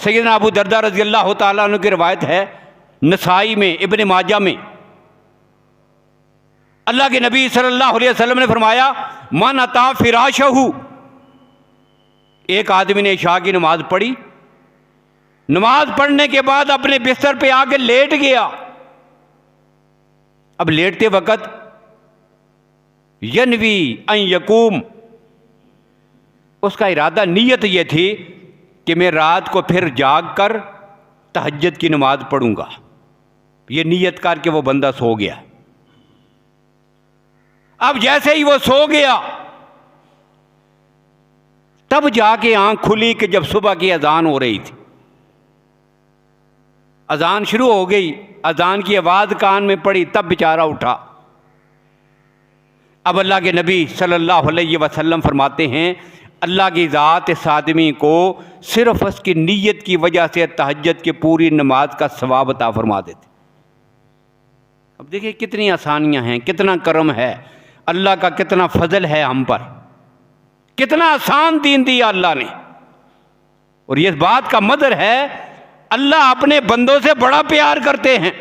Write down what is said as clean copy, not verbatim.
सैयदना अबू दरदा रज़ी अल्लाह ताला अन्हु की रिवायत है, नसाई में, इब्न माजा में, अल्लाह के नबी सल्लल्लाहु अलैहि वसल्लम ने फरमाया, मन अता फिराशहू, एक आदमी ने इशा की नमाज पढ़ी, नमाज पढ़ने के बाद अपने बिस्तर पे आके लेट गया। अब लेटते वक्त यनवी अन यकूम, उसका इरादा, नीयत ये थी कि मैं रात को फिर जाग कर तहज्जुद की नमाज पढ़ूंगा। ये नीयत करके वो बंदा सो गया। अब जैसे ही वो सो गया तब जाके आंख खुली कि जब सुबह की अजान हो रही थी, अजान शुरू हो गई, अजान की आवाज़ कान में पड़ी, तब बेचारा उठा। अब अल्लाह के नबी सल्लल्लाहु अलैहि वसल्लम फरमाते हैं, अल्लाह की ज़ात इस आदमी को सिर्फ उसकी नीयत की वजह से तहज्जुद की पूरी नमाज का सवाब अता फरमा देते। अब देखिए कितनी आसानियां हैं, कितना करम है अल्लाह का, कितना फजल है हम पर, कितना आसान दीन दिया अल्लाह ने। और ये बात का मदर है, अल्लाह अपने बंदों से बड़ा प्यार करते हैं।